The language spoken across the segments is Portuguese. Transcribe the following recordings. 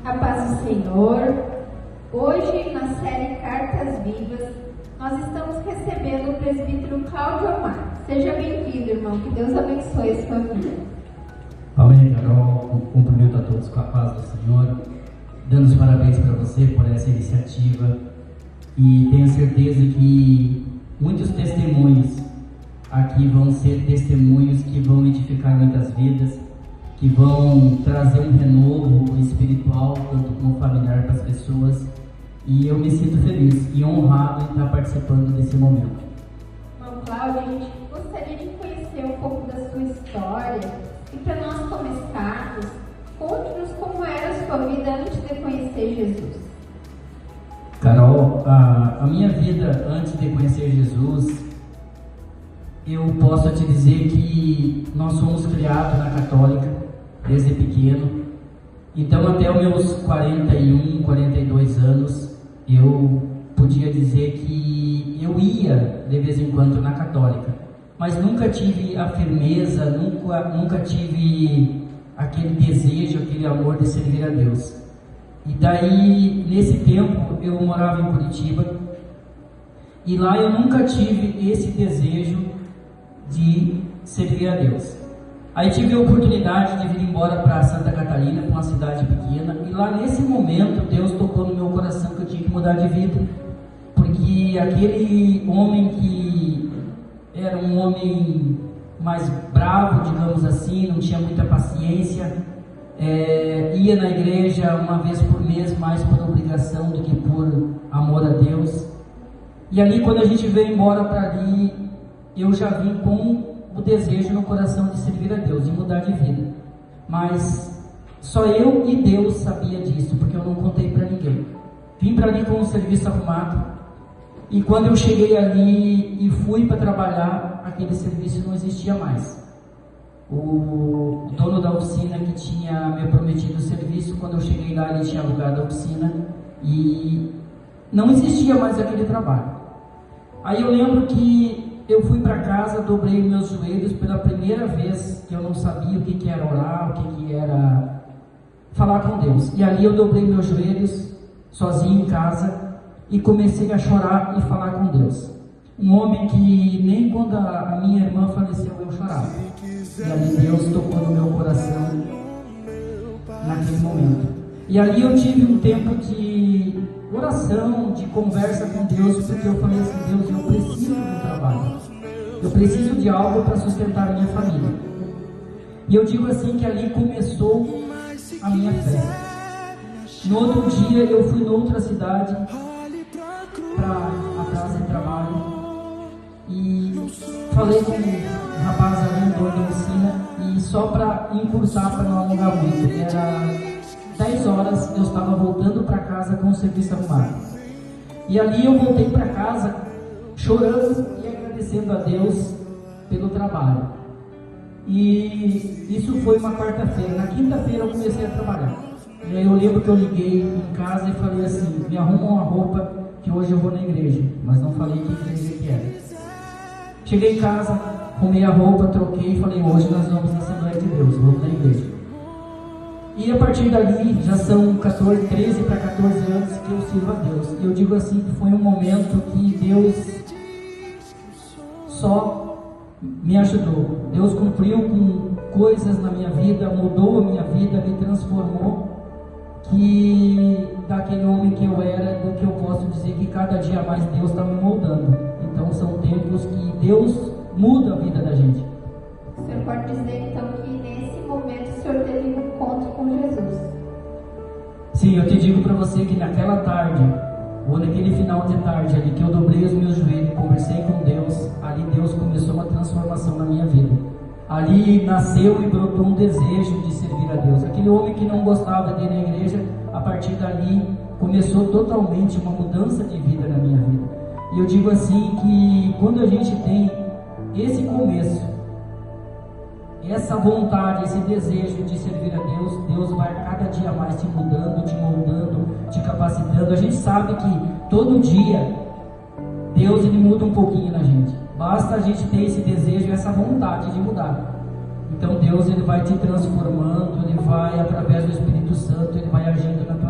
A paz do Senhor. Hoje, na série Cartas Vivas, nós estamos recebendo o presbítero Cláudio Amar. Seja bem-vindo, irmão. Que Deus abençoe a sua vida. Amém, Carol. Cumprimento a todos com a paz do Senhor. Dando os parabéns para você por essa iniciativa. E tenho certeza que muitos testemunhos aqui vão ser testemunhos que vão edificar muitas vidas, que vão trazer um renovo espiritual, tanto como familiar, para as pessoas. E eu me sinto feliz e honrado em estar participando desse momento. Irmão Cláudio, a gente gostaria de conhecer um pouco da sua história. E para nós começarmos, conte-nos como era a sua vida antes de conhecer Jesus. Carol, a minha vida antes de conhecer Jesus, eu posso te dizer que nós somos criados na católica desde pequeno. Então até os meus 41, 42 anos, eu podia dizer que eu ia de vez em quando na católica, mas nunca tive a firmeza, nunca tive aquele desejo, aquele amor de servir a Deus. E daí, nesse tempo, eu morava em Curitiba, e lá eu nunca tive esse desejo de servir a Deus. Aí tive a oportunidade de vir embora para Santa Catarina, uma cidade pequena, e lá nesse momento Deus tocou no meu coração que eu tinha que mudar de vida, porque aquele homem que era um homem mais bravo, digamos assim, não tinha muita paciência, ia na igreja uma vez por mês, mais por obrigação do que por amor a Deus. E ali, quando a gente veio embora para ali, eu já vim com o desejo no coração de servir a Deus, de mudar de vida. Mas só eu e Deus sabia disso, porque eu não contei para ninguém. Vim para ali com o serviço arrumado, e quando eu cheguei ali e fui para trabalhar, aquele serviço não existia mais. O dono da oficina que tinha me prometido o serviço, quando eu cheguei lá, ele tinha alugado a oficina e não existia mais aquele trabalho. Aí eu lembro que eu fui para casa, dobrei meus joelhos pela primeira vez, que eu não sabia o que era orar, o que era falar com Deus. E ali eu dobrei meus joelhos, sozinho em casa, e comecei a chorar e falar com Deus. Um homem que nem quando a minha irmã faleceu eu chorava. E ali Deus tocou no meu coração naquele momento. E ali eu tive um tempo de oração, de conversa com Deus, porque eu falei assim: Deus, eu preciso do trabalho, eu preciso de algo para sustentar a minha família. E eu digo assim que ali começou a minha fé. No outro dia eu fui em outra cidade para atrás de trabalho e falei com um rapaz ali, dono da oficina, e só para encurtar, para não alongar muito, era 10 horas, eu estava voltando para casa com o serviço arrumado. E ali eu voltei para casa chorando e agradecendo a Deus pelo trabalho. E isso foi uma quarta-feira. Na quinta-feira eu comecei a trabalhar. E aí eu lembro que eu liguei em casa e falei assim: me arruma uma roupa que hoje eu vou na igreja. Mas não falei que igreja que era. Cheguei em casa, arrumei a roupa, troquei e falei: hoje nós vamos na Assembleia de Deus, vamos na igreja. E a partir dali, já são 13 para 14 anos que eu sirvo a Deus. E eu digo assim que foi um momento que Deus só me ajudou. Deus cumpriu com coisas na minha vida, mudou a minha vida, me transformou. Que daquele homem que eu era, do que eu posso dizer que cada dia mais Deus está me moldando. Então são tempos que Deus muda a vida da gente. O senhor pode dizer então que nesse momento o senhor teve um encontro com Jesus? Sim, eu te digo para você que naquela tarde, ou naquele final de tarde ali, que eu dobrei os meus joelhos, conversei com Deus, ali Deus começou uma transformação na minha vida. Ali nasceu e brotou um desejo de servir a Deus. Aquele homem que não gostava de ir na igreja, a partir dali começou totalmente uma mudança de vida na minha vida. E eu digo assim que quando a gente tem esse começo, essa vontade, esse desejo de servir a Deus, Deus vai cada dia mais te mudando, te moldando, te capacitando. A gente sabe que todo dia Deus ele muda um pouquinho na gente. Basta a gente ter esse desejo e essa vontade de mudar. Então Deus ele vai te transformando, ele vai, através do Espírito Santo, ele vai agindo na tua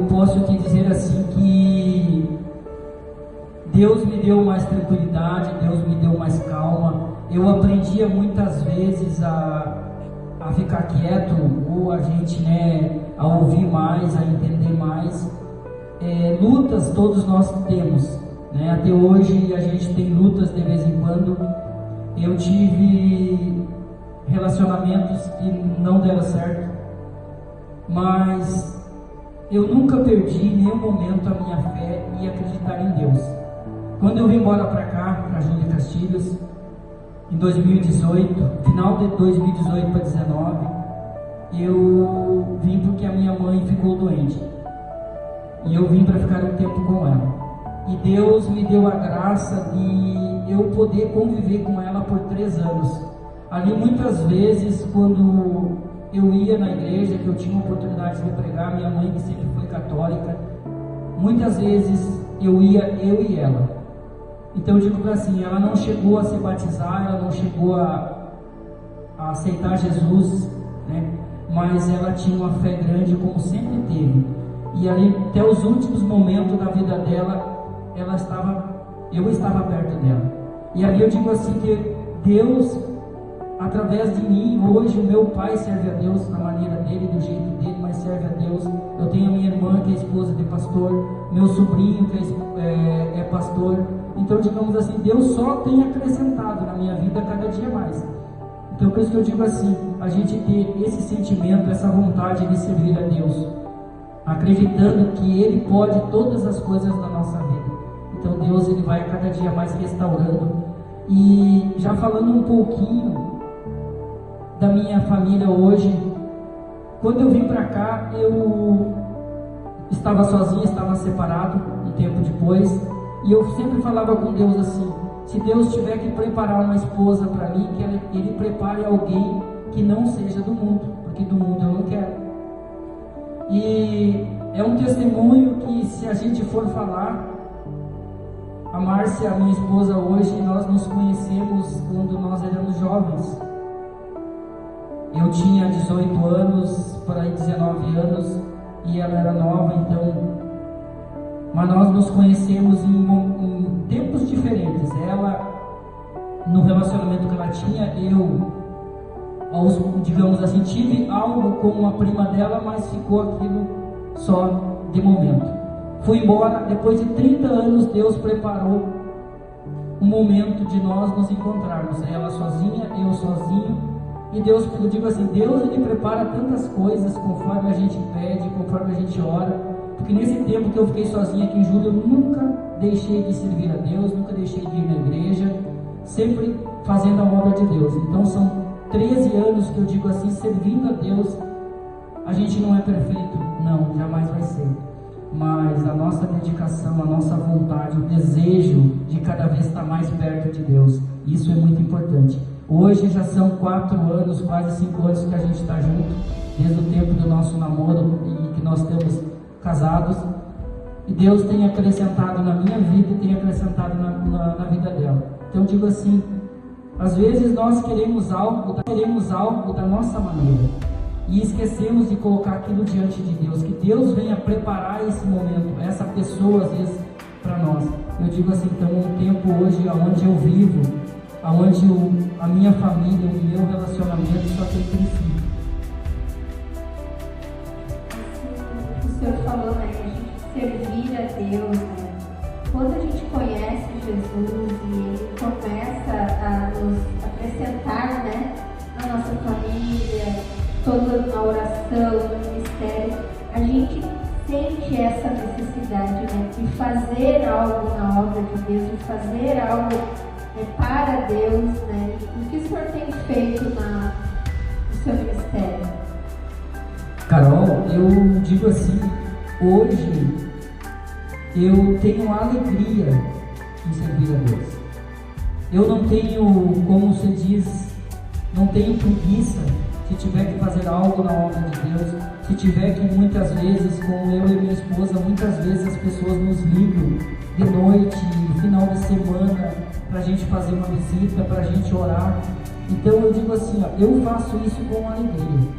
posso te dizer assim que Deus me deu mais tranquilidade, Deus me deu mais calma. Eu aprendia muitas vezes a ficar quieto, ou a gente, a ouvir mais, a entender mais. Lutas todos nós temos, até hoje a gente tem lutas de vez em quando. Eu tive relacionamentos que não deram certo, mas eu nunca perdi em nenhum momento a minha fé e acreditar em Deus. Quando eu vim embora para cá, para Júlia Castilhos, em 2018, final de 2018 para 2019, eu vim porque a minha mãe ficou doente. E eu vim para ficar um tempo com ela. E Deus me deu a graça de eu poder conviver com ela por 3 anos. Ali muitas vezes, quando eu ia na igreja, que eu tinha oportunidade de pregar, minha mãe que sempre foi católica, muitas vezes eu ia, eu e ela. Então eu digo assim, ela não chegou a se batizar, ela não chegou a aceitar Jesus, mas ela tinha uma fé grande como sempre teve. E ali, até os últimos momentos da vida dela, eu estava perto dela. E ali eu digo assim que Deus, através de mim, hoje o meu pai serve a Deus na maneira dele, do jeito dele, mas serve a Deus. Eu tenho a minha irmã que é esposa de pastor, meu sobrinho que é pastor. Então, digamos assim, Deus só tem acrescentado na minha vida cada dia mais. Então, por isso que eu digo assim, a gente ter esse sentimento, essa vontade de servir a Deus, acreditando que Ele pode todas as coisas na nossa vida. Então, Deus, Ele vai cada dia mais restaurando. E já falando um pouquinho da minha família hoje, quando eu vim para cá, eu estava sozinho, estava separado um tempo depois. E eu sempre falava com Deus assim, se Deus tiver que preparar uma esposa para mim, que Ele prepare alguém que não seja do mundo, porque do mundo eu não quero. E é um testemunho que, se a gente for falar, a Márcia, a minha esposa hoje, nós nos conhecemos quando nós éramos jovens. Eu tinha 18 anos, por aí 19 anos, e ela era nova, então... Mas nós nos conhecemos em tempos diferentes. Ela, no relacionamento que ela tinha, eu, digamos assim, tive algo com uma prima dela, mas ficou aquilo só de momento. Fui embora, depois de 30 anos, Deus preparou um momento de nós nos encontrarmos. Ela sozinha, eu sozinho. E Deus, eu digo assim, Deus, Ele prepara tantas coisas conforme a gente pede, conforme a gente ora. Porque nesse tempo que eu fiquei sozinho aqui em Júlia, eu nunca deixei de servir a Deus, nunca deixei de ir na igreja, sempre fazendo a obra de Deus. Então são 13 anos que eu digo assim, servindo a Deus. A gente não é perfeito, não, jamais vai ser. Mas a nossa dedicação, a nossa vontade, o desejo de cada vez estar mais perto de Deus, isso é muito importante. Hoje já são 4 anos, quase 5 anos que a gente está junto, desde o tempo do nosso namoro e que nós temos casados, e Deus tem acrescentado na minha vida e tem acrescentado na vida dela. Então eu digo assim, às vezes nós queremos algo da nossa maneira e esquecemos de colocar aquilo diante de Deus, que Deus venha preparar esse momento, essa pessoa às vezes para nós. Eu digo assim, então um tempo hoje onde eu vivo, onde a minha família, o meu relacionamento só tem crescido. O Senhor falou, a gente servir a Deus, Quando a gente conhece Jesus e Ele começa a nos acrescentar, na nossa família, toda na oração, no ministério, a gente sente essa necessidade, de fazer algo na obra de Deus, de fazer algo para Deus, O que o Senhor tem feito no seu ministério? Carol, eu digo assim, hoje eu tenho alegria em servir a Deus. Eu não tenho, como se diz, não tenho preguiça se tiver que fazer algo na obra de Deus, se tiver que muitas vezes, como eu e minha esposa, muitas vezes as pessoas nos ligam de noite, final de semana, para a gente fazer uma visita, para a gente orar. Então eu digo assim, eu faço isso com alegria.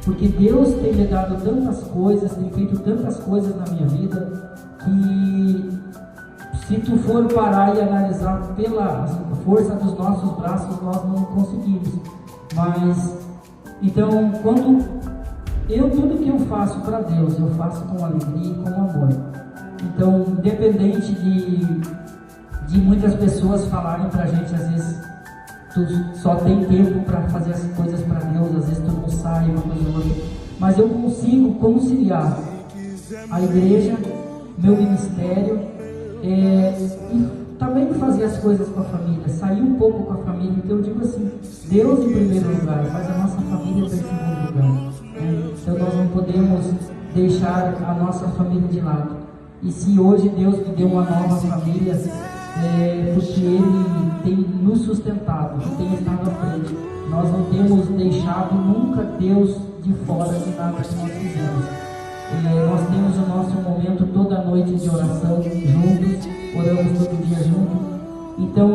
porque Deus tem me dado tantas coisas, tem feito tantas coisas na minha vida, que se tu for parar e analisar pela força dos nossos braços, nós não conseguimos. Mas, então, tudo que eu faço para Deus, eu faço com alegria e com amor. Então, independente de muitas pessoas falarem pra gente, às vezes, tu só tem tempo para fazer as coisas para Deus, às vezes tu não sai, uma coisa ou outra. Mas eu consigo conciliar a igreja, meu ministério, e também fazer as coisas com a família, sair um pouco com a família. Então eu digo assim, Deus em primeiro lugar, mas a nossa família em segundo lugar. Então nós não podemos deixar a nossa família de lado. E se hoje Deus me deu uma nova família, porque Ele tem nos sustentado, tem estado à frente. Nós não temos deixado nunca Deus de fora de nada que nós fizemos. Nós temos o nosso momento toda noite de oração juntos, oramos todo dia juntos. Então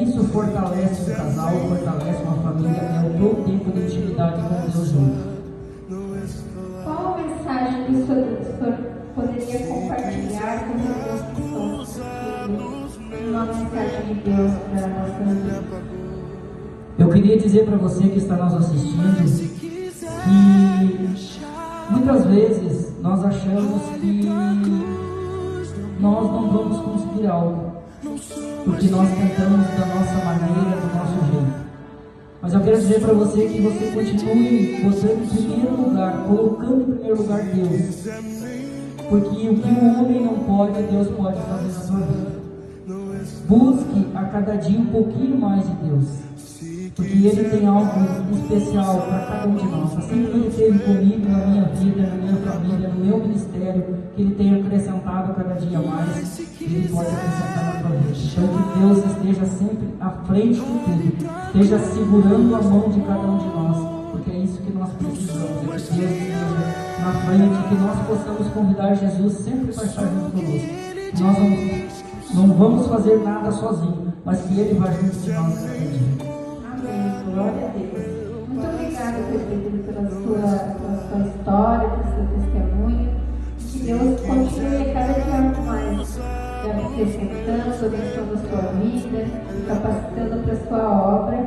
isso fortalece o casal, fortalece uma família, é o teu tempo de intimidade com Deus junto. Qual a mensagem que o senhor poderia compartilhar com os irmãos que estão assistindo? Uma mensagem de Deus para a nossa vida. Eu queria dizer para você que está nos assistindo que muitas vezes nós achamos que nós não vamos conseguir algo, porque nós tentamos da nossa maneira, do nosso jeito. Mas eu quero dizer para você que você continue botando em primeiro lugar, colocando em primeiro lugar Deus, porque o que o homem não pode, Deus pode fazer na sua vida. Busque a cada dia um pouquinho mais de Deus, porque Ele tem algo especial para cada um de nós. Assim como Ele esteve comigo na minha vida, na minha família, no meu ministério, que Ele tem acrescentado cada dia mais, Ele pode acrescentar na tua vida. Então que Deus esteja sempre à frente de tudo, esteja segurando a mão de cada um de nós, porque é isso que nós precisamos, é que Deus esteja na frente, que nós possamos convidar Jesus sempre para estar junto conosco. Nós não vamos fazer nada sozinho, mas que Ele vai junto de nós cada dia. Amém. Glória a Deus. Muito obrigada, presbítero, pela sua história, pelo seu testemunho. Que Deus continue cada dia mais acrescentando, abençoando a sua vida, capacitando para a sua obra,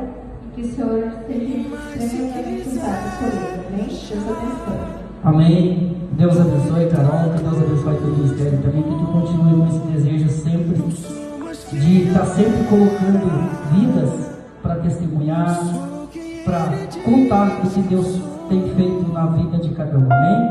e que o Senhor seja tremendamente usado por Ele. Amém? Deus abençoe. Amém. Deus abençoe, Carol, que Deus abençoe teu ministério também, que tu continue com esse desejo sempre de estar sempre colocando vidas para testemunhar, para contar o que Deus tem feito na vida de cada um. Amém?